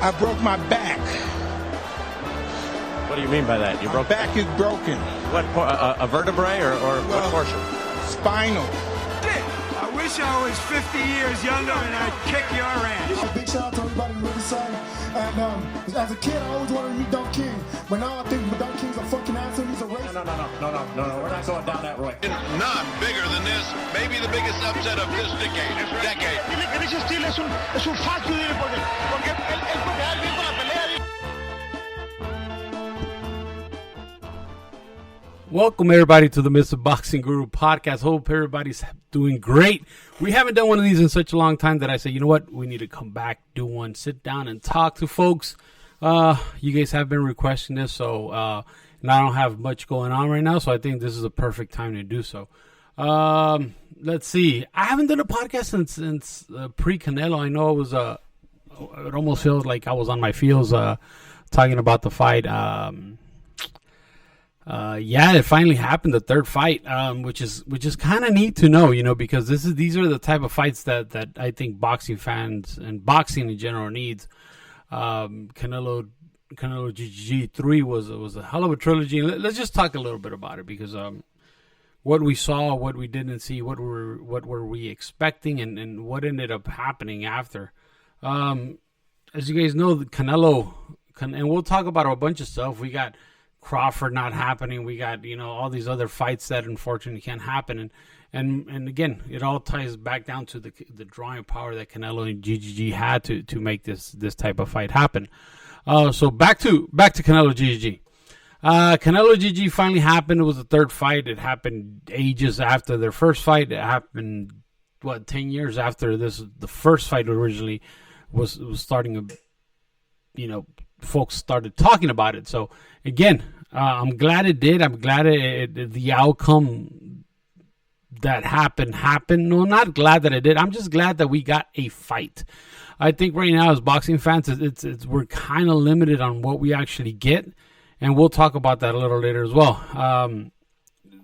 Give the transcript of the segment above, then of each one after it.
I broke my back. What do you mean by that? You broke back is broken. What, a vertebrae or what portion? Spinal. I wish I was 50 years younger and I'd kick your ass. A big shout out to everybody in Riverside. And as a kid, I always wanted to meet Don King. But now I think Don King's a fucking asshole. He's a racist. No. We're not going down that road. Not bigger than this. Maybe the biggest upset of this decade. Ese estilo es un falso porque él puede dar bien con la pelea. Welcome everybody to the Mr. Boxing Guru podcast. Hope everybody's doing great. We haven't done one of these in such a long time that I say, you know what? We need to come back, do one, sit down and talk to folks. You guys have been requesting this, so and I don't have much going on right now, so I think this is a perfect time to do so. Let's see. I haven't done a podcast since pre-Canelo. I know it was it almost feels like I was on my feels talking about the fight. Yeah, it finally happened, the third fight, which is kind of neat to know, you know, because these are the type of fights that I think boxing fans and boxing in general needs. Canelo GG 3 was a hell of a trilogy. Let's just talk a little bit about it because what we saw, what we didn't see, what were we expecting, and what ended up happening after. As you guys know, Canelo, and we'll talk about a bunch of stuff. We got Crawford not happening. We got, you know, all these other fights that unfortunately can't happen. And again, it all ties back down to the drawing power that Canelo and GGG had to make this type of fight happen. So back to Canelo GGG. Canelo GGG finally happened. It was the third fight. It happened ages after their first fight. It happened 10 years after the first fight originally was starting folks started talking about it. So again, I'm glad it did. I'm glad the outcome that happened. No, not glad that it did. I'm just glad that we got a fight. I think right now as boxing fans, we're kind of limited on what we actually get, and we'll talk about that a little later as well.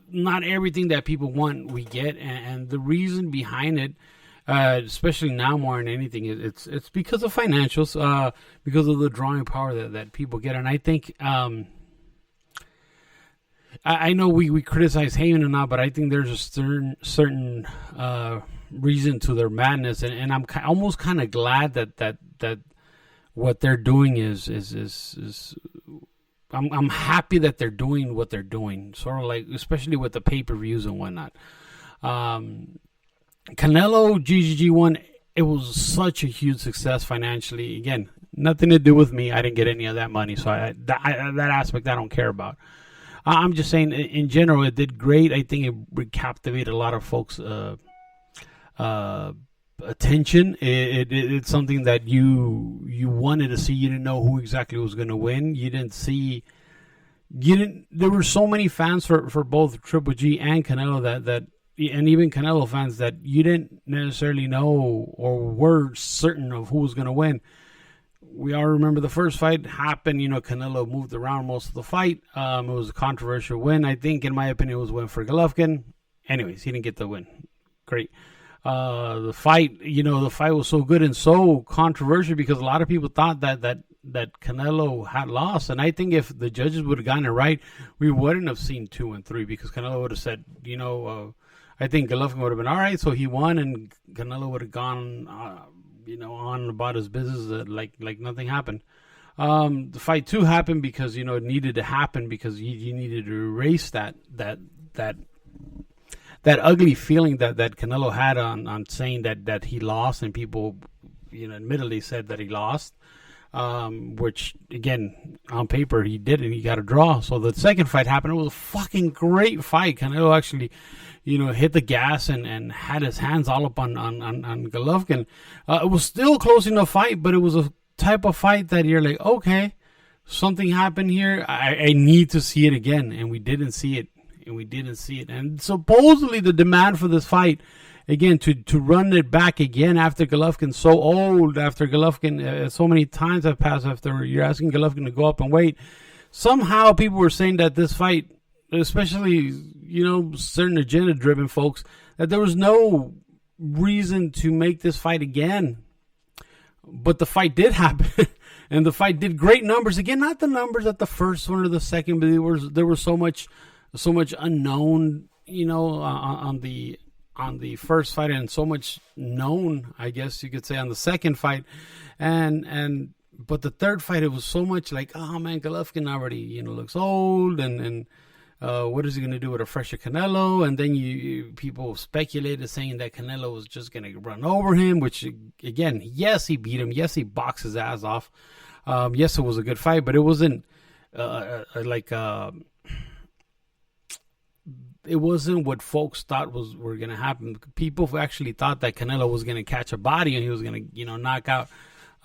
Not everything that people want we get, and the reason behind it, especially now more than anything, it's because of financials, because of the drawing power that people get. And I think I know we criticize Heyman and not, but I think there's a certain reason to their madness, and I'm almost kind of glad that what they're doing is I'm happy that they're doing what they're doing, sort of like, especially with the pay-per-views and whatnot. Canelo GGG 1, it was such a huge success financially. Again, nothing to do with me. I didn't get any of that money, so that aspect I don't care about. I'm just saying, in general, it did great. I think it captivated a lot of folks' attention. It's something that you wanted to see. You didn't know who exactly was going to win. There were so many fans for both Triple G and Canelo that and even Canelo fans that you didn't necessarily know or were certain of who was going to win. We all remember the first fight happened. You know, Canelo moved around most of the fight. It was a controversial win. I think, in my opinion, it was a win for Golovkin. Anyways, he didn't get the win. Great. The fight was so good and so controversial because a lot of people thought that Canelo had lost. And I think if the judges would have gotten it right, we wouldn't have seen 2 and 3 because Canelo would have said, I think Golovkin would have been all right, so he won, and Canelo would have gone, on about his business like nothing happened. The fight 2 happened because it needed to happen because you needed to erase that ugly feeling that Canelo had on saying that he lost, and people admittedly said that he lost. Which again, on paper he did, and he got a draw. So the second fight happened. It was a fucking great fight. Canelo actually, hit the gas and had his hands all up on Golovkin. It was still close enough fight, but it was a type of fight that you're like, okay, something happened here. I need to see it again, and we didn't see it. And supposedly the demand for this fight, again, to run it back again after Golovkin's so old, after Golovkin, so many times have passed after you're asking Golovkin to go up and wait. Somehow people were saying that this fight, especially, certain agenda-driven folks, that there was no reason to make this fight again. But the fight did happen, and the fight did great numbers. Again, not the numbers at the first one or the second, but there was so much unknown, on the first fight, and so much known, I guess you could say, on the second fight, but the third fight, it was so much like, oh man, Golovkin already, looks old, and what is he going to do with a fresher Canelo? And then people speculated saying that Canelo was just going to run over him, which, again, yes, he beat him. Yes, he boxed his ass off. Yes, it was a good fight, but it wasn't it wasn't what folks thought were going to happen. People actually thought that Canelo was going to catch a body and he was going to, knock out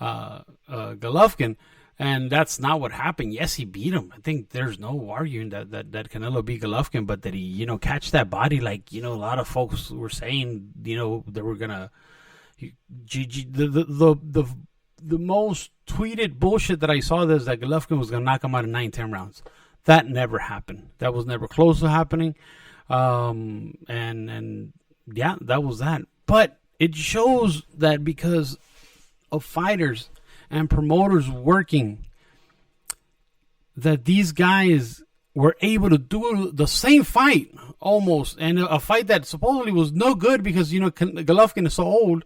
Golovkin. And that's not what happened. Yes, he beat him. I think there's no arguing that Canelo beat Golovkin, but that he, catch that body like, a lot of folks were saying, they were gonna. The most tweeted bullshit that I saw is that Golovkin was gonna knock him out in 9-10 rounds. That never happened. That was never close to happening. And yeah, that was that. But it shows that because of fighters and promoters working, that these guys were able to do the same fight almost, and a fight that supposedly was no good because Golovkin is so old.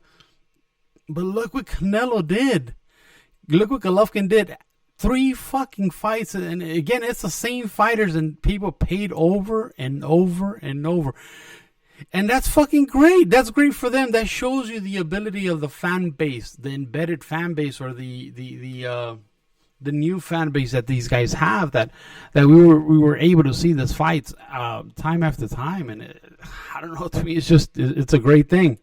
But look what Canelo did. Look what Golovkin did. 3 fucking fights, and again, it's the same fighters, and people paid over and over and over. And that's fucking great. That's great for them. That shows you the ability of the fan base, the embedded fan base, or the new fan base that these guys have. That we were able to see this fights time after time, and I don't know. To me, it's a great thing.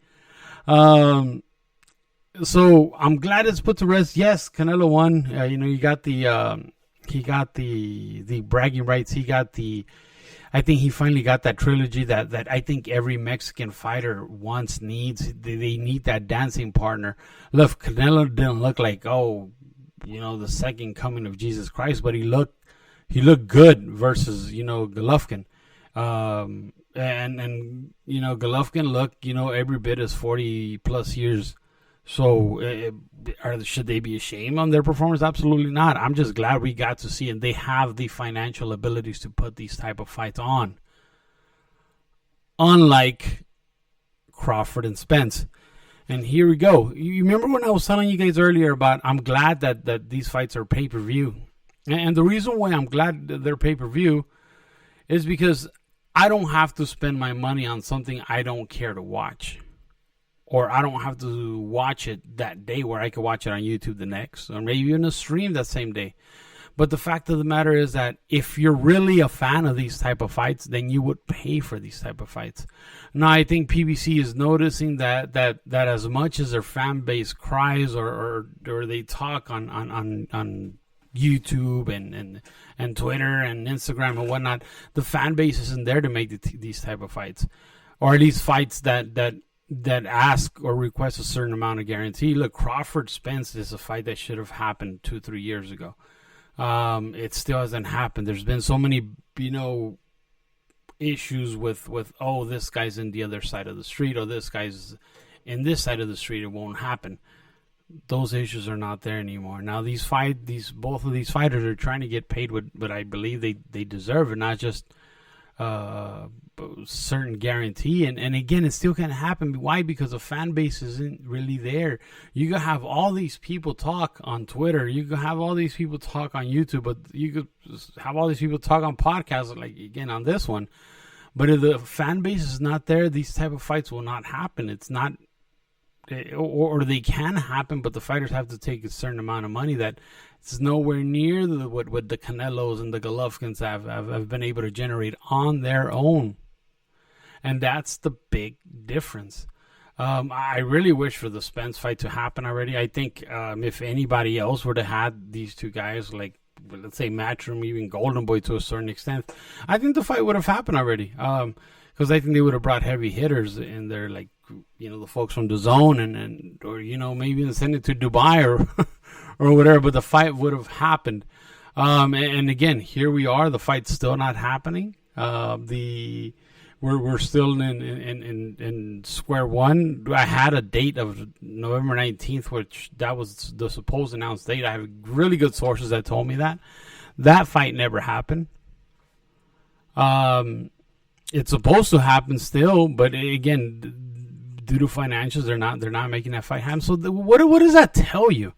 So I'm glad it's put to rest. Yes, Canelo won. He got the bragging rights. I think he finally got that trilogy that I think every Mexican fighter needs. They need that dancing partner. Look, Canelo didn't look like, the second coming of Jesus Christ, but he looked good versus, Golovkin. And Golovkin looked, every bit as 40 plus years. So should they be ashamed on their performance? Absolutely not. I'm just glad we got to see, and they have the financial abilities to put these type of fights on. Unlike Crawford and Spence. And here we go. You remember when I was telling you guys earlier about I'm glad that these fights are pay-per-view. And the reason why I'm glad that they're pay-per-view is because I don't have to spend my money on something I don't care to watch. Or I don't have to watch it that day where I could watch it on YouTube the next. Or maybe even a stream that same day. But the fact of the matter is that if you're really a fan of these type of fights, then you would pay for these type of fights. Now, I think PBC is noticing that as much as their fan base cries or they talk on YouTube and Twitter and Instagram and whatnot, the fan base isn't there to make these type of fights. Or at least fights that ask or request a certain amount of guarantee. Look, Crawford Spence is a fight that should have happened 2-3 years ago. It still hasn't happened. There's been so many, issues with this guy's in the other side of the street, or this guy's in this side of the street. It won't happen. Those issues are not there anymore. Now both of these fighters are trying to get paid what I believe they deserve, and not just certain guarantee. And again, it still can't happen. Why? Because the fan base isn't really there. You can have all these people talk on Twitter, you can have all these people talk on YouTube, but you could have all these people talk on podcasts, like again on this one. But if the fan base is not there, these type of fights will not happen. It's not, or they can happen, but the fighters have to take a certain amount of money that it's nowhere near what the Canelos and the Golovkins have been able to generate on their own. And that's the big difference. I really wish for the Spence fight to happen already. I think if anybody else would have had these two guys, like, let's say Matchroom, even Golden Boy to a certain extent, I think the fight would have happened already. Because I think they would have brought heavy hitters in there, like, the folks from DAZN or maybe even send it to Dubai or whatever, but the fight would have happened. And again, here we are, the fight's still not happening. We're still in square one. I had a date of November 19th, which that was the supposed announced date. I have really good sources that told me that. That fight never happened. It's supposed to happen still, but again, due to financials, they're not making that fight happen. So what does that tell you?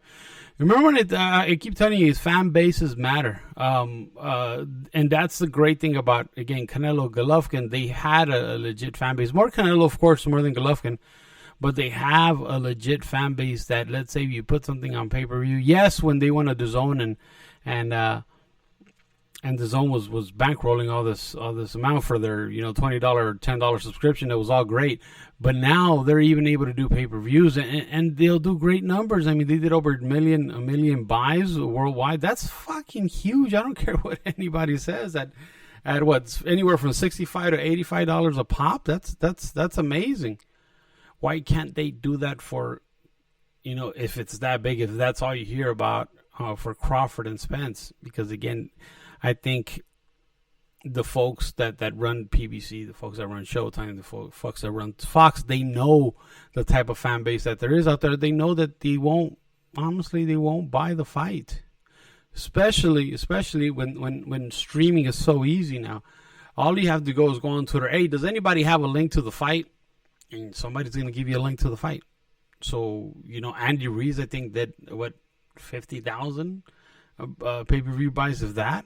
Remember when I keep telling you, fan bases matter. And that's the great thing about, again, Canelo, Golovkin. They had a legit fan base. More Canelo, of course, more than Golovkin. But they have a legit fan base that, let's say you put something on pay-per-view. Yes, when they went to DAZN and DAZN was bankrolling all this amount for their $20 or $10 subscription. It was all great, but now they're even able to do pay-per-views and they'll do great numbers. I mean, they did over a million buys worldwide. That's fucking huge. I don't care what anybody says. At what's anywhere from $65 to $85 a pop. That's amazing. Why can't they do that for, if it's that big, if that's all you hear about for Crawford and Spence? Because again, I think the folks that run PBC, the folks that run Showtime, the folks that run Fox, they know the type of fan base that there is out there. They know that they won't buy the fight, especially when streaming is so easy now. All you have to go is go on Twitter. Hey, does anybody have a link to the fight? And somebody's going to give you a link to the fight. So, Andy Ruiz, I think that 50,000 pay-per-view buys of that.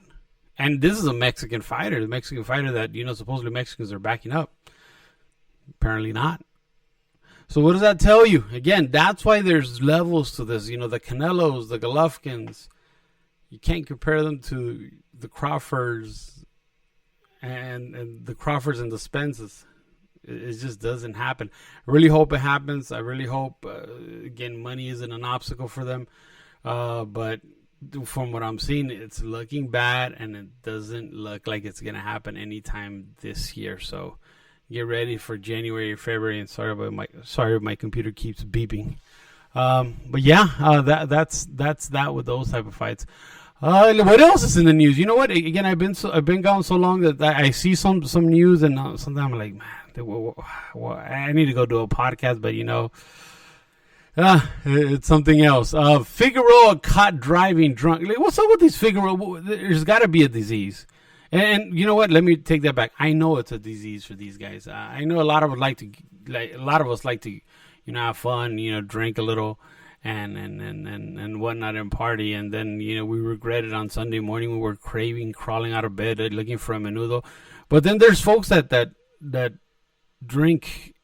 And this is a Mexican fighter. The Mexican fighter that, supposedly Mexicans are backing up. Apparently not. So what does that tell you? Again, that's why there's levels to this. The Canelos, the Golovkins. You can't compare them to the Crawfords and the Crawfords and the Spences. It just doesn't happen. I really hope it happens. I really hope, again, money isn't an obstacle for them. But from what I'm seeing, it's looking bad, and it doesn't look like it's going to happen anytime this year. So get ready for January or February. And sorry, my computer keeps beeping. But yeah, that's that with those type of fights. What else is in the news? You know what? Again, I've been gone so long that I see some news, and sometimes I'm like, man, I need to go do a podcast, but it's something else. Figueroa caught driving drunk. Like, what's up with these Figueroa? There's got to be a disease. And you know what? Let me take that back. I know it's a disease for these guys. I know a lot of us like to, have fun, drink a little and whatnot and party. And then, we regret it on Sunday morning. We were crawling out of bed, looking for a menudo. But then there's folks that drink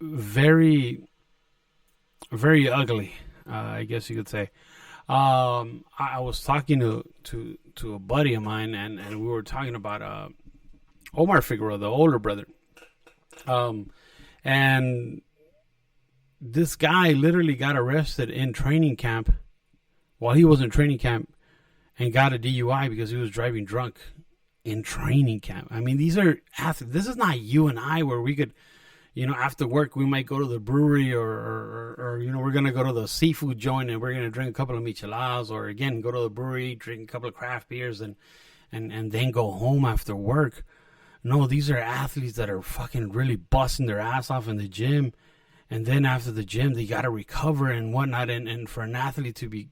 very, very ugly, I guess you could say. I was talking to a buddy of mine, and we were talking about Omar Figueroa, the older brother. And this guy literally got arrested in training camp while he was in training camp and got a DUI because he was driving drunk in training camp. I mean, these are athletes. This is not you and I where we could, after work, we might go to the brewery or we're going to go to the seafood joint and we're going to drink a couple of micheladas, or again, go to the brewery, drink a couple of craft beers and then go home after work. No, these are athletes that are fucking really busting their ass off in the gym. And then after the gym, they got to recover and whatnot. And for an athlete to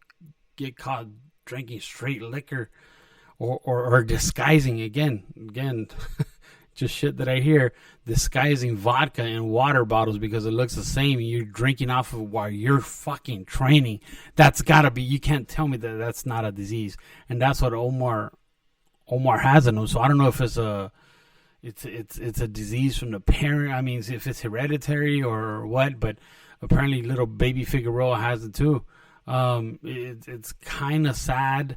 get caught drinking straight liquor or disguising, again, just shit that I hear, disguising vodka in water bottles because it looks the same. You're drinking off of while you're fucking training. That's got to be, you can't tell me that that's not a disease. And that's what Omar has in him. So I don't know if it's a disease from the parent. I mean, if it's hereditary or what, but apparently little baby Figueroa has it too. It's kind of sad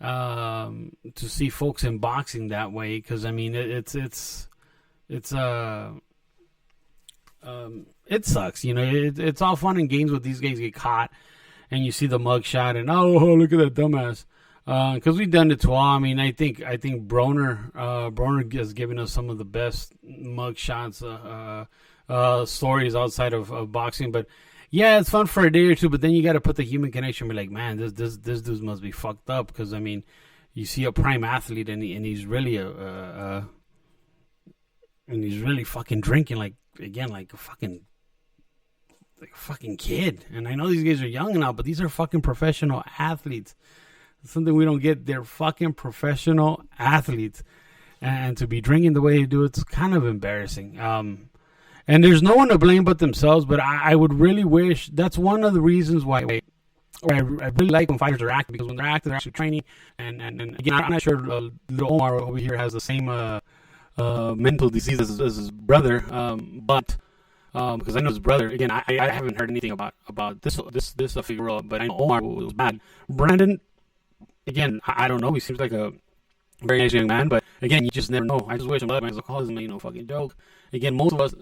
to see folks in boxing that way, because I mean it sucks. It's all fun and games when these guys get caught and you see the mugshot and oh look at that dumbass. Because we've done it to all. I mean, I think Broner has given us some of the best mugshots stories outside of boxing. But yeah, it's fun for a day or two. But then you got to put the human connection. Be like, man, this dude must be fucked up. Because I mean, you see a prime athlete and he's really and he's really fucking drinking like a fucking kid. And I know these guys are young now, but these are fucking professional athletes. It's something we don't get. They're fucking professional athletes, and to be drinking the way they do, it's kind of embarrassing. And there's no one to blame but themselves. But I would really wish, that's one of the reasons why I really like when fighters are active, because when they're active, they're actually training. And again, I'm not sure little Omar over here has the same mental disease as his brother, but because I know his brother. Again, I haven't heard anything about this Figueroa, but I know Omar was bad. Brandon, again, I don't know. He seems like a very nice young man, but again, you just never know. I just wish him luck. I was call him, fucking joke. Again, most of us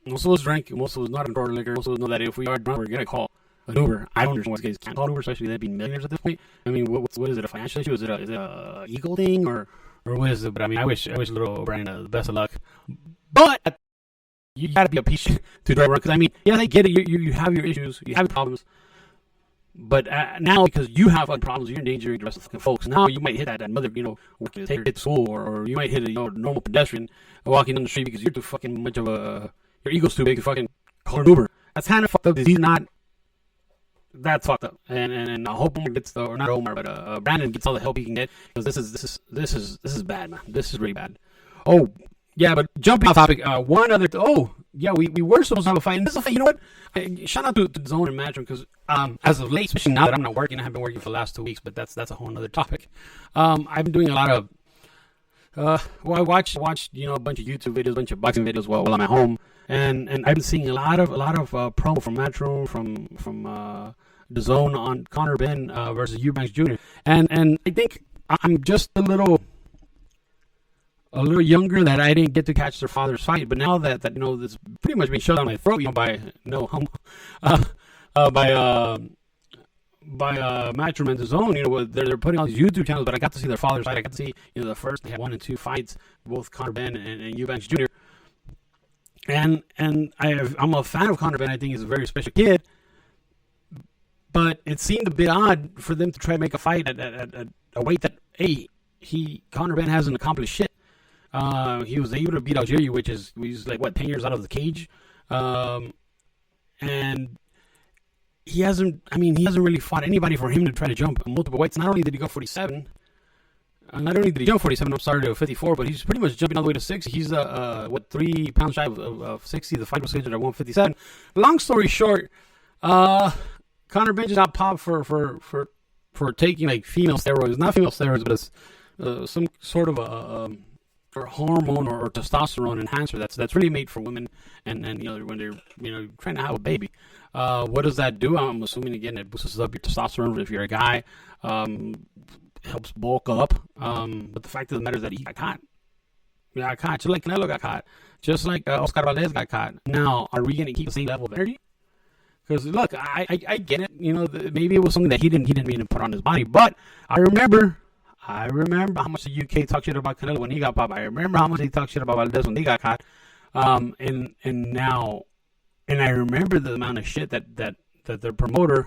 most of us drink. Most of us not control liquor. Most of us know that if we are drunk, we're gonna call an Uber. I don't understand why these guys can't call an Uber, especially they'd be millionaires at this point. I mean, what is it? A financial issue? Is it a ego thing or what is it? But I mean, I wish little Brandon the best of luck. But you gotta be a piece to drive around, because I mean, yeah, they get it. You have your issues, you have your problems. But now, because you have other problems, you're endangering the rest of the fucking folks. Now you might hit that mother, take her to school, or you might hit a normal pedestrian walking down the street because you're too fucking much of your ego's too big to fucking call an Uber. That's kind of fucked up. He's not. That's fucked up. And I hope Omar gets or not Omar, but Brandon gets all the help he can get, because this is bad, man. This is really bad. Oh. Yeah, but jumping off topic, one other. We were supposed to have a fight. And this is a fight. You know what? Shout out to Zone and Matchroom, because as of late, especially now that I'm not working, I have been working for the last 2 weeks, but that's a whole other topic. I've been doing a lot of. I watched a bunch of YouTube videos, a bunch of boxing videos while I'm at home, and I've been seeing a lot of promo from Matchroom, from the Zone on Conor Benn versus Eubanks Jr. And I think I'm just a little younger, that I didn't get to catch their father's fight, but now that this pretty much being shoved down my throat, by Matchroom and DAZN, they're putting on these YouTube channels, but I got to see their father's fight. I got to see the first, they had 1 and 2 fights, both Conor Benn and Eubanks Jr. And I'm a fan of Conor Benn. I think he's a very special kid, but it seemed a bit odd for them to try to make a fight at a weight that Conor Benn hasn't accomplished shit. He was able to beat Algieri, which is he's like 10 years out of the cage, and he hasn't really fought anybody for him to try to jump multiple weights. Not only did he go 47, I'm sorry, to 54, but he's pretty much jumping all the way to 60. He's 3 pounds shy of 60. The fight was scheduled at 157. Long story short, Conor Benn just got popped for taking like female steroids, not female steroids, but it's some sort of a hormone or testosterone enhancer that's really made for women, and when they're trying to have a baby. What does that do? I'm assuming, again, it boosts up your testosterone if you're a guy, helps bulk up, but the fact of the matter is that he got caught. Yeah, got caught, just like Canelo got caught, just like Oscar Valdez got caught. Now, are we going to keep the same level of energy? Because look, I get it, maybe it was something that he didn't mean to put on his body, but I remember how much the UK talked shit about Canelo when he got popped. I remember how much they talked shit about Valdez when they got caught. And I remember the amount of shit that their promoter,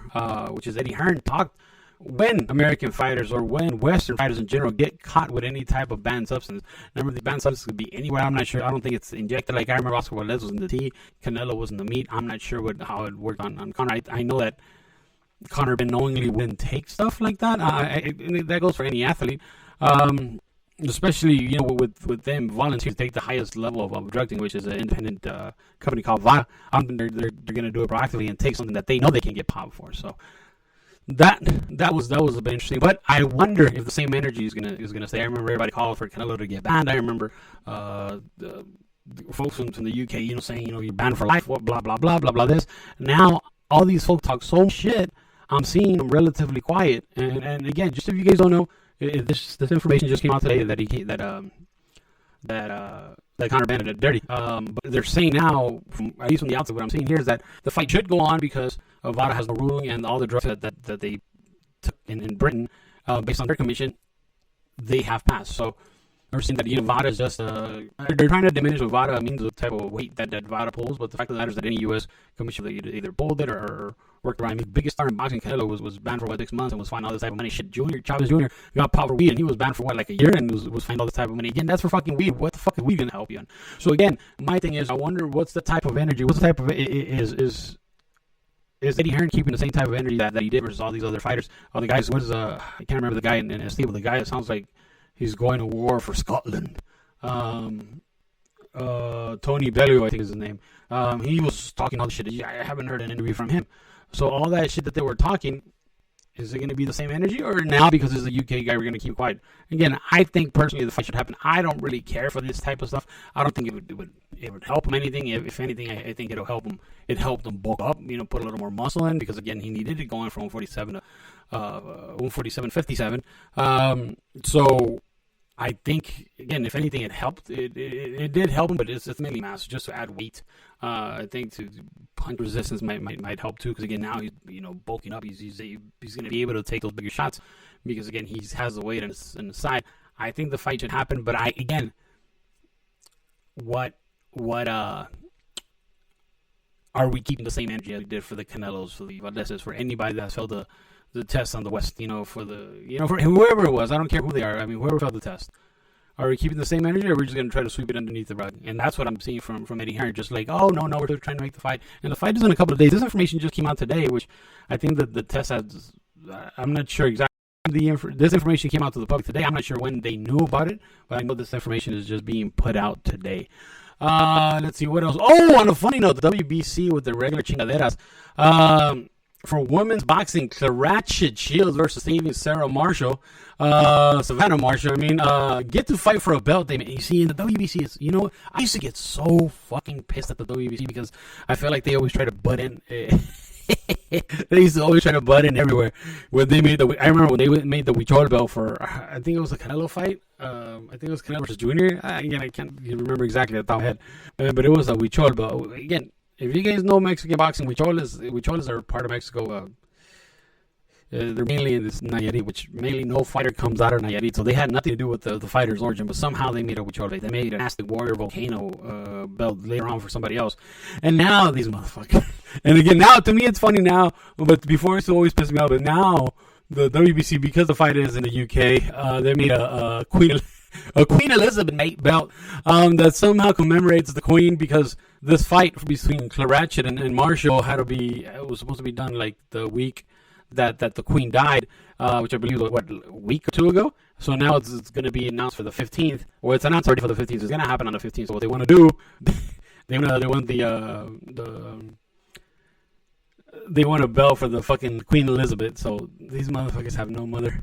which is Eddie Hearn, talked when American fighters or when Western fighters in general get caught with any type of banned substance. Remember, the banned substance could be anywhere. I'm not sure. I don't think it's injected. Like, I remember Oscar Valdez was in the tea, Canelo was in the meat. I'm not sure how it worked on Conor. I know that Conor Benn knowingly wouldn't take stuff like that. That goes for any athlete, especially with them volunteers take the highest level of drug thing, which is an independent company called VADA. I don't think they're going to do it proactively and take something that they know they can get popped for. So that was a bit interesting. But I wonder if the same energy is gonna stay. I remember everybody called for Canelo to get banned. I remember the folks from the UK, saying you're banned for life. What blah blah blah blah blah this. Now all these folks talk so much shit. I'm seeing them relatively quiet, and again, just if you guys don't know, this information just came out today that Conor Benn did dirty. But they're saying now, at least from the outside, what I'm seeing here is that the fight should go on because VADA has no ruling, and all the drugs that they took in Britain, based on their commission, they have passed. So I've seen that Vada is just they're trying to diminish what Vada means, the type of weight that Vada pulls. But the fact of the matter is that any U.S. commissioner either pulled it or worked around. I mean, the biggest star in boxing, Canelo, was banned for 6 months and was fined all this type of money. Shit, Chavez Jr. got power weed and he was banned for like a year and was fined all this type of money. Again, that's for fucking weed. What the fuck is weed gonna help you on? So again, my thing is, I wonder what's the type of energy, what's the type of is Eddie Hearn keeping the same type of energy that he did versus all these other fighters? All the guys, I can't remember the guy in Steve, but the guy that sounds like he's going to war for Scotland. Tony Bellew, I think is his name. He was talking all the shit. I haven't heard an interview from him. So all that shit that they were talking, is it going to be the same energy? Or now, because it's a UK guy, we're going to keep quiet? Again, I think personally the fight should happen. I don't really care for this type of stuff. I don't think it would help him anything. If anything, I think it'll help him. It helped him bulk up, put a little more muscle in, because again, he needed it going from 147 to 147.57. So I think, again, if anything, it helped. It did help him, but it's mainly mass, just to add weight. I think to punch resistance might help too, because again, now he's bulking up. He's going to be able to take those bigger shots, because again, he has the weight on his side. I think the fight should happen, but what are we keeping the same energy as we did for the Canelos, for the Valdeses, for anybody that failed the test on the West, for whoever it was? I don't care who they are. I mean, whoever failed the test. Are we keeping the same energy, or are we just going to try to sweep it underneath the rug? And that's what I'm seeing from Eddie Hearn. Just like, oh, no, we're just trying to make the fight. And the fight is in a couple of days. This information just came out today, which I think that the test has, I'm not sure exactly. This information came out to the public today. I'm not sure when they knew about it, but I know this information is just being put out today. Let's see what else. Oh, on a funny note, the WBC with the regular chingaderas. For women's boxing, Clarachet Shields versus Sarah Marshall, Savannah Marshall. Get to fight for a belt. You see, in the WBC, I used to get so fucking pissed at the WBC because I feel like they always try to butt in. They used to always try to butt in everywhere. When they made I remember when they made the Huichol belt for, I think it was the Canelo fight. I think it was Canelo versus Junior. Again, I can't remember exactly at the top of my head, but it was a Huichol belt. Again, if you guys know Mexican boxing, Huicholes are part of Mexico. They're mainly in this Nayarit, which mainly no fighter comes out of Nayarit, so they had nothing to do with the fighter's origin, but somehow they made a Huichol. They made an Aztec Warrior Volcano belt later on for somebody else. And now these motherfuckers. And again, now to me it's funny now, but before it always pissed me off. But now the WBC, because the fight is in the UK, they made a Queen Elizabeth belt that somehow commemorates the Queen, because this fight between Clarachet and Marshall was supposed to be done like the week that the Queen died, which I believe was a week or two ago. So now it's going to be announced for the 15th, or it's announced already for the 15th. It's going to happen on the 15th. So what they want to do, they want a belt for the fucking Queen Elizabeth. So these motherfuckers have no mother.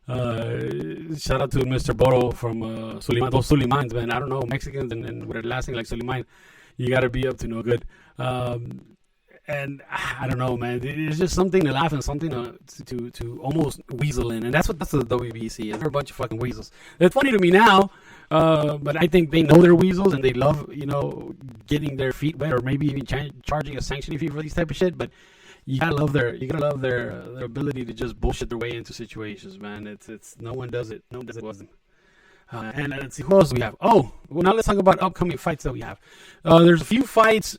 Shout out to Mr. Boro from Suleiman. Those Suleimans, man. I don't know, Mexicans and with a last name like Suleiman, you got to be up to no good. And I don't know, man. It's just something to laugh and something to almost weasel in, and that's the WBC is. They're a bunch of fucking weasels. It's funny to me now, but I think they know they're weasels and they love, getting their feet wet, or maybe even charging a sanctioning fee for these type of shit. But you gotta love their ability to just bullshit their way into situations, man. It's no one does it. No one does it with them. And let's see, who else do we have? Oh, well, now let's talk about upcoming fights that we have. There's a few fights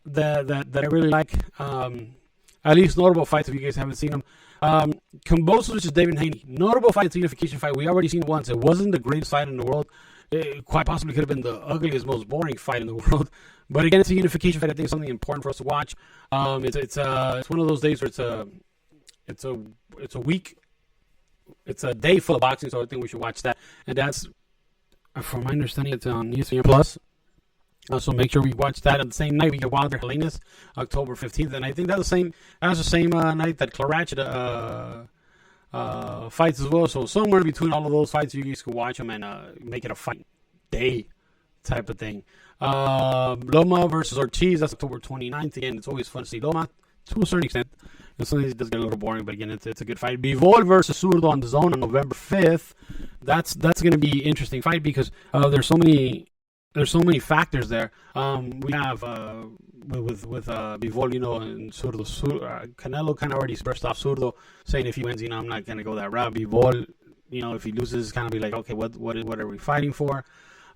that I really like. At least notable fights if you guys haven't seen them. Kambosos versus David Haney. Notable fight. It's a unification fight. We already seen it once. It wasn't the greatest fight in the world. It quite possibly could have been the ugliest, most boring fight in the world. But again, it's a unification fight. I think it's something important for us to watch. It's one of those days where it's a week. It's a day full of boxing, so I think we should watch that. And that's, from my understanding, it's on ESPN Plus. So make sure we watch that on the same night. We get Wilder Helenius, October 15th, and I think that's the same night that Clarachet fights as well. So somewhere between all of those fights, you guys can watch them and make it a fight day type of thing. Loma versus Ortiz, that's October 29th. Again, it's always fun to see Loma to a certain extent. And sometimes it does get a little boring, but again, it's a good fight. Bivol versus Zurdo on the Zone on November 5th. That's going to be an interesting fight because there's so many factors there. We have with Bivol, and Zurdo. Canelo kind of already brushed off Zurdo, saying if he wins, I'm not going to go that route. Bivol, if he loses, it's kind of be like, okay, what are we fighting for?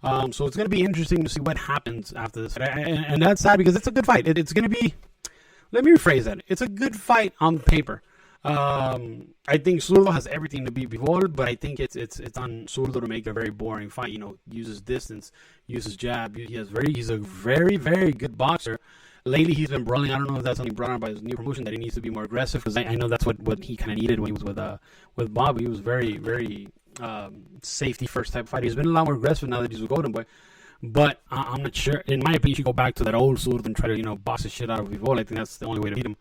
So it's going to be interesting to see what happens after this. And that's sad because it's a good fight. It's going to be, let me rephrase that. It's a good fight on paper. I think Zurdo has everything to beat Bivol, but I think it's on Zurdo to make a very boring fight. Uses distance, uses jab. He's a very, very good boxer. Lately, he's been brawling. I don't know if that's something brought on by his new promotion, that he needs to be more aggressive, because I know that's what he kind of needed when he was with Bob. He was very, very safety first type fighter. He's been a lot more aggressive now that he's with Golden Boy. But I'm not sure. In my opinion, you should go back to that old Zurdo and try to box the shit out of Bivol. I think that's the only way to beat him.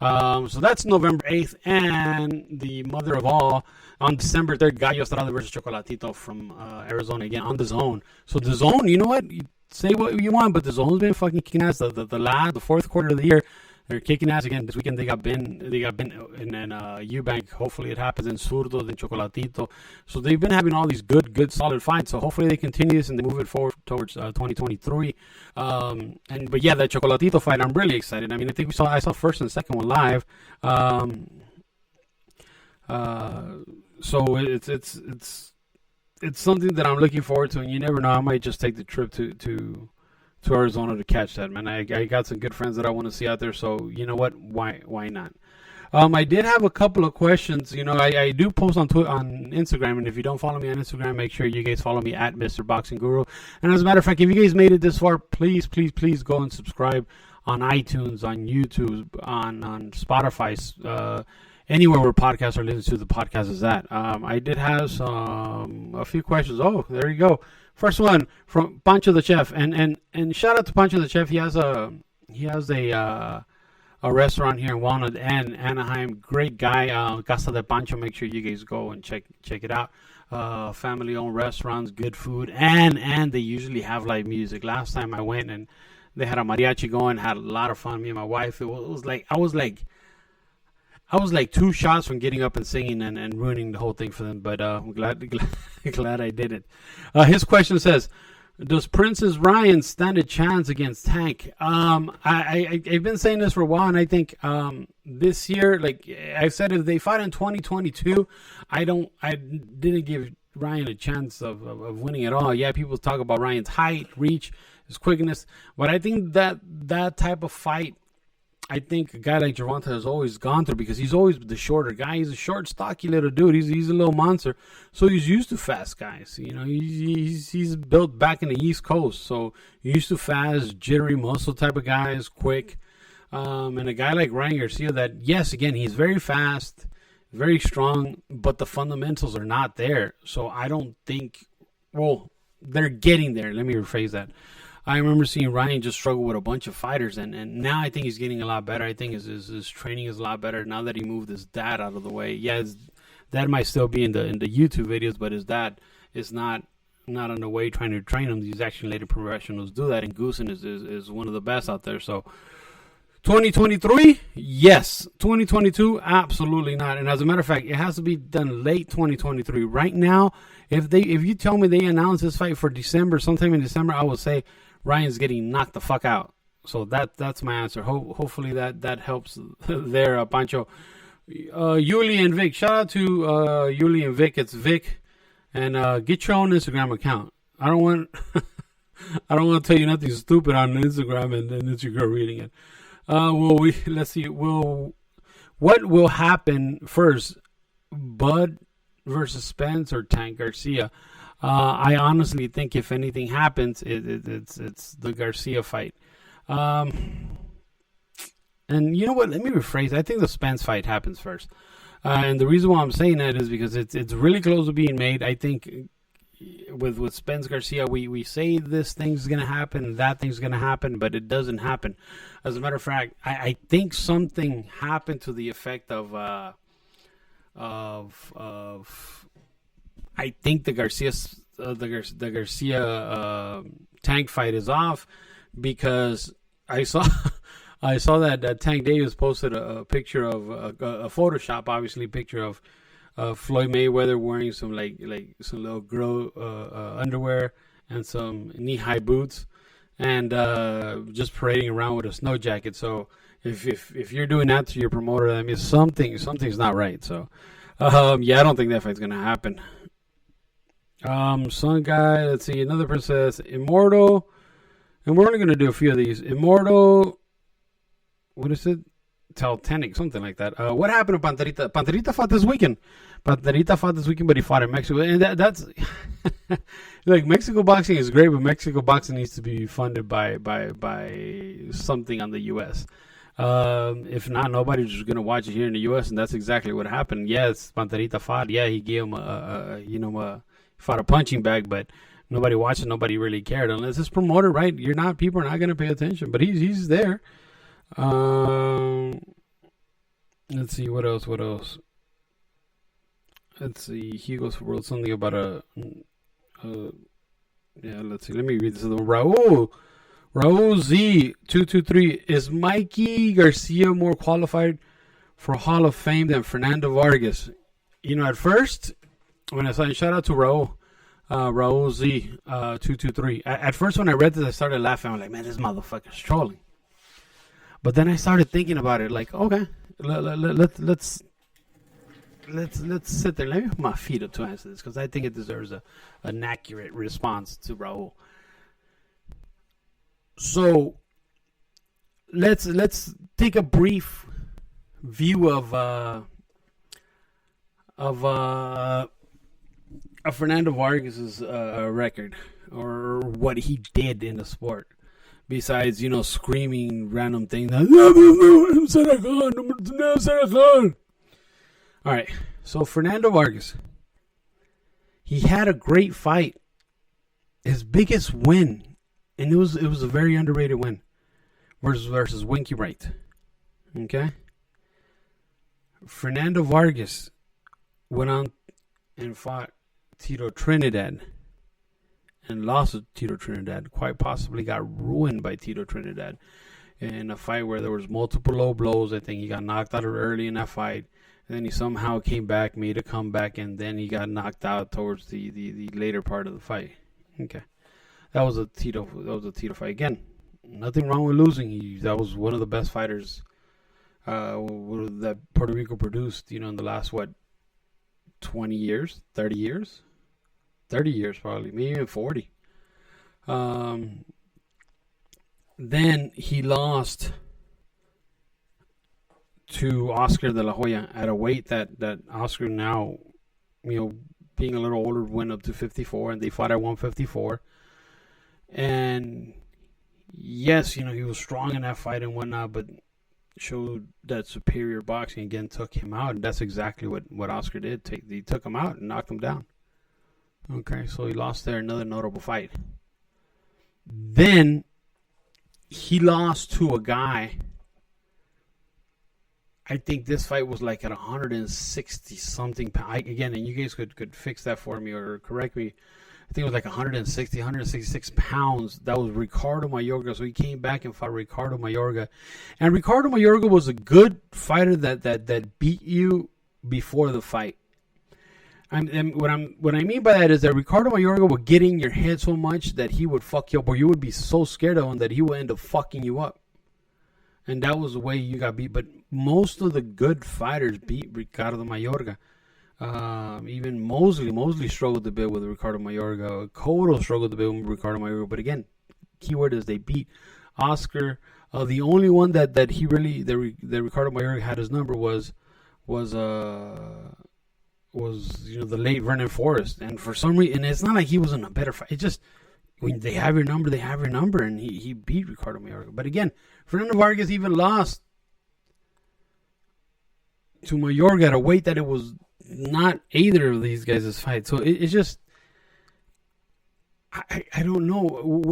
So that's November 8th, and the mother of all, on December 3rd, Gallo Estrada versus Chocolatito from Arizona, again on the Zone. So the Zone, you know what? Say what you want, but the Zone's been fucking kicking ass. The fourth quarter of the year, they're kicking ass again. This weekend they got Ben, and then Eubank. Hopefully it happens in Zurdo, then Chocolatito. So they've been having all these good, solid fights. So hopefully they continue this and they move it forward towards 2023. But yeah, that Chocolatito fight, I'm really excited. I mean, I saw first and second one live. So it's something that I'm looking forward to, and you never know, I might just take the trip to Arizona to catch that, man. I got some good friends that I want to see out there, so you know what? Why not? I did have a couple of questions. I do post on Instagram, and if you don't follow me on Instagram, make sure you guys follow me at Mr. Boxing Guru. And as a matter of fact, if you guys made it this far, please go and subscribe on iTunes, on YouTube, on Spotify, anywhere where podcasts are listened to, the podcast is at. I did have a few questions. Oh, there you go. First one from Pancho the Chef, and shout out to Pancho the Chef. He has a restaurant here in Walnut and Anaheim. Great guy, Casa de Pancho. Make sure you guys go and check it out. Family-owned restaurants, good food, and they usually have live music. Last time I went and they had a mariachi going, had a lot of fun. Me and my wife. It was like I was like 2 shots from getting up and singing and ruining the whole thing for them, but I'm glad I did it. His question says, does Princess Ryan stand a chance against Tank? I've been saying this for a while, and I think this year, like I said, if they fight in 2022, I didn't give Ryan a chance of winning at all. Yeah, people talk about Ryan's height, reach, his quickness, but I think that type of fight, I think a guy like Gervonta has always gone through, because he's always the shorter guy. He's a short, stocky little dude. He's a little monster, so he's used to fast guys. He's built back in the East Coast, so he's used to fast, jittery muscle type of guys, quick. And a guy like Ryan Garcia, that yes, again, he's very fast, very strong, but the fundamentals are not there. So I don't think. Well, they're getting there. Let me rephrase that. I remember seeing Ryan just struggle with a bunch of fighters, and now I think he's getting a lot better. I think his training is a lot better now that he moved his dad out of the way. Yeah, his dad might still be in the YouTube videos, but his dad is not on the way trying to train him. He's actually letting professionals do that, and Goosen is one of the best out there. So 2023, yes. 2022, absolutely not. And as a matter of fact, it has to be done late 2023. Right now, if you tell me they announce this fight for December, sometime in December, I will say Ryan's getting knocked the fuck out. So that's my answer. Hopefully that helps there, Pancho. Yuli and Vic. Shout out to Yuli and Vic. It's Vic. And get your own Instagram account. I don't want to tell you nothing stupid on Instagram and then it's your girl reading it. Let's see. What will happen first? Bud versus Spence or Tank Garcia? I honestly think if anything happens, it's the Garcia fight. And you know what? Let me rephrase. I think the Spence fight happens first. And the reason why I'm saying that is because it's really close to being made. I think with Spence Garcia, we say this thing's going to happen, that thing's going to happen, but it doesn't happen. As a matter of fact, I think something happened to the effect of I think the Garcia Tank fight is off, because I saw that Tank Davis posted a picture of a Photoshop, obviously, picture of Floyd Mayweather wearing some like some little girl underwear and some knee-high boots, and just parading around with a snow jacket. So if you're doing that to your promoter, that means something's not right. So yeah, I don't think that fight's gonna happen. Some guy, let's see, another princess, Immortal, and we're only going to do a few of these. Immortal, what is it? Titanic, something like that. What happened to Panterita? Panterita fought this weekend. But he fought in Mexico. And that's, like, Mexico boxing is great, but Mexico boxing needs to be funded by something on the U.S. If not, nobody's just going to watch it here in the U.S., and that's exactly what happened. Yes, Panterita fought. Yeah, he gave him fought a punching bag, but nobody watched it. Nobody really cared unless it's promoted, right? People are not going to pay attention, but he's there. Let's see what else. Let's see. Hugo wrote something about let's see. Let me read this. Raul Z223. Is Mikey Garcia more qualified for Hall of Fame than Fernando Vargas? At first, when I saw, shout out to Raul Z223. At first, when I read this, I started laughing. I'm like, man, this motherfucker's trolling. But then I started thinking about it. Like, okay, let's sit there. Let me put my feet up to answer this because I think it deserves an accurate response to Raul. So let's take a brief view of Fernando Vargas's record or what he did in the sport. Besides, screaming random things. All right, so Fernando Vargas, he had a great fight. His biggest win, and it was a very underrated win, versus Winky Wright. Okay, Fernando Vargas went on and fought Tito Trinidad and lost to Tito Trinidad. Quite possibly got ruined by Tito Trinidad in a fight where there was multiple low blows. I think he got knocked out early in that fight. And then he somehow came back, made a comeback, and then he got knocked out towards the later part of the fight. Okay, that was a Tito fight. Again, nothing wrong with losing. That was one of the best fighters that Puerto Rico produced. In the last 20 years, 30 years. 30 years probably, maybe even 40. Then he lost to Oscar de la Hoya at a weight that Oscar now, being a little older, went up to 54, and they fought at 154. And yes, he was strong in that fight and whatnot, but showed that superior boxing again, took him out, and that's exactly what Oscar did. He took him out and knocked him down. Okay, so he lost there, another notable fight. Then he lost to a guy. I think this fight was like at 160 something pounds. Again, and you guys could fix that for me or correct me. I think it was like 166 pounds. That was Ricardo Mayorga. So he came back and fought Ricardo Mayorga. And Ricardo Mayorga was a good fighter that beat you before the fight. And what I mean by that is that Ricardo Mayorga would get in your head so much that he would fuck you up, or you would be so scared of him that he would end up fucking you up. And that was the way you got beat. But most of the good fighters beat Ricardo Mayorga. Even Mosley struggled a bit with Ricardo Mayorga. Cotto struggled a bit with Ricardo Mayorga. But again, keyword is they beat Oscar. The only one that Ricardo Mayorga had his number was the late Vernon Forrest. And for some reason, and it's not like he was in a better fight. It's just when they have your number, they have your number, and he beat Ricardo Mayorga. But again, Fernando Vargas even lost to Mayorga at a weight that it was not either of these guys' fight. So it's just, I don't know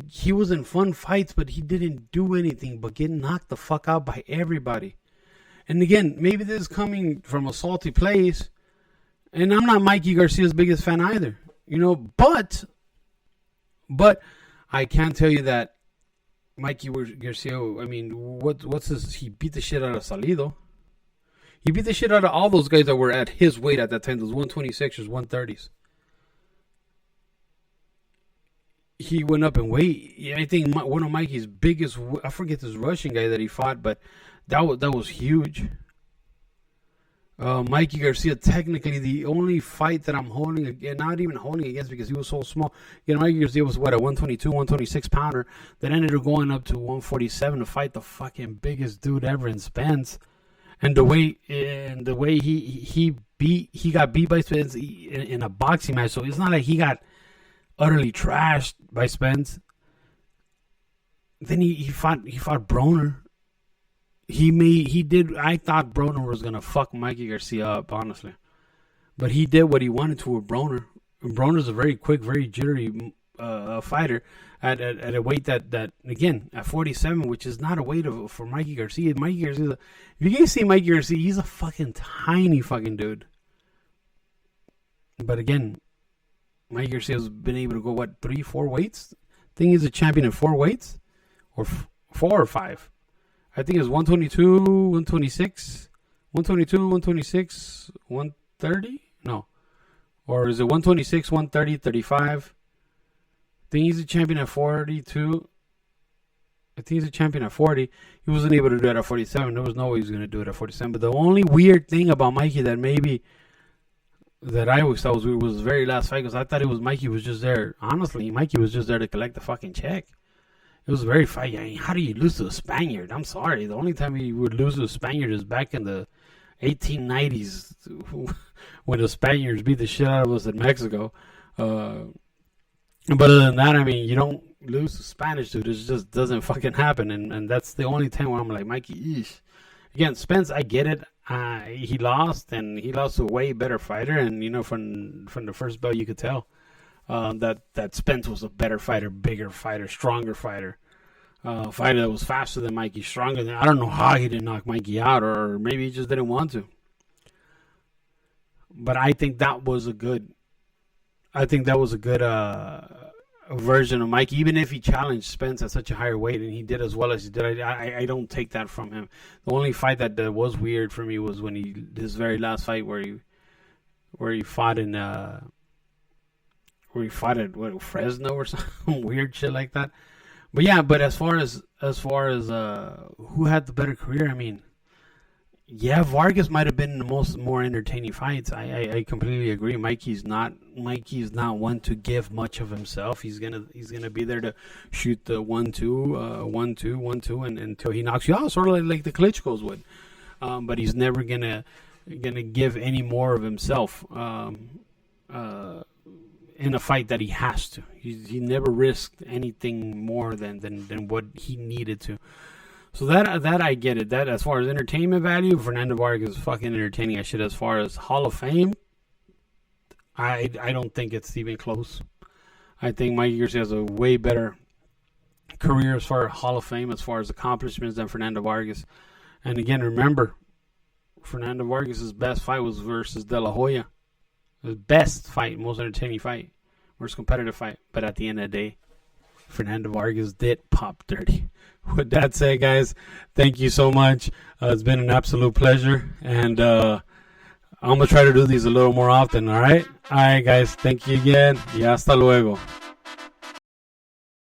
he was in fun fights, but he didn't do anything but get knocked the fuck out by everybody. And again, maybe this is coming from a salty place, and I'm not Mikey Garcia's biggest fan either, but I can tell you that Mikey Garcia, I mean, what's this? He beat the shit out of Salido. He beat the shit out of all those guys that were at his weight at that time, those 126ers, 130s. He went up in weight. I think one of Mikey's biggest, I forget this Russian guy that he fought, but that was huge. Mikey Garcia, technically the only fight that I'm holding, again, not even holding against because he was so small. You know, Mikey Garcia was what, a 122, 126 pounder that ended up going up to 147 to fight the fucking biggest dude ever in Spence. And the way he got beat by Spence in a boxing match, so it's not like he got utterly trashed by Spence. Then he fought Broner. I thought Broner was gonna fuck Mikey Garcia up, honestly, but he did what he wanted to with Broner. Broner's a very quick, very jittery fighter at a weight that again at 47, which is not a weight for Mikey Garcia. Mikey Garcia, if you guys see Mikey Garcia, he's a fucking tiny fucking dude. But again, Mikey Garcia's been able to go 3-4 weights. I think he's a champion in 4 weights, or 4 or 5. I think it's 122, 126, 122, 126, 130? No. Or is it 126, 130, 35? I think he's a champion at 42. I think he's a champion at 40. He wasn't able to do it at 47. There was no way he was going to do it at 47. But the only weird thing about Mikey that I always thought was weird was his very last fight, because I thought Mikey was just there. Honestly, Mikey was just there to collect the fucking check. It was a very fight. I mean, how do you lose to a Spaniard? I'm sorry. The only time he would lose to a Spaniard is back in the 1890s when the Spaniards beat the shit out of us in Mexico. But other than that, I mean, you don't lose to Spanish dude. It just doesn't fucking happen. And that's the only time where I'm like, Mikey, eesh. Again, Spence, I get it. He lost, and he lost to a way better fighter. And, you know, from the first bout, you could tell. That Spence was a better fighter, bigger fighter, stronger fighter. Fighter that was faster than Mikey, stronger than... I don't know how he didn't knock Mikey out, or maybe he just didn't want to. But I think that was a good... version of Mikey, even if he challenged Spence at such a higher weight and he did as well as he did. I don't take that from him. The only fight that was weird for me was when his very last fight where he fought in... where he fought at Fresno or some weird shit like that. But yeah, but as far as who had the better career, I mean, yeah, Vargas might have been the more entertaining fights. I completely agree. Mikey's not one to give much of himself. He's gonna be there to shoot the 1-2, 1-2, 1-2, and until he knocks you out, sort of like the Klitschko's would. But he's never gonna give any more of himself. In a fight that he has to. He never risked anything more than what he needed to. So that I get it. That as far as entertainment value, Fernando Vargas is fucking entertaining as shit. As far as Hall of Fame, I don't think it's even close. I think Mikey Garcia has a way better career as far as Hall of Fame, as far as accomplishments, than Fernando Vargas. And again, remember, Fernando Vargas' best fight was versus De La Hoya. The best fight, most entertaining fight, most competitive fight. But at the end of the day, Fernando Vargas did pop 30. With that said, guys, thank you so much. It's been an absolute pleasure. And I'm going to try to do these a little more often, all right? All right, guys, thank you again. Y hasta luego.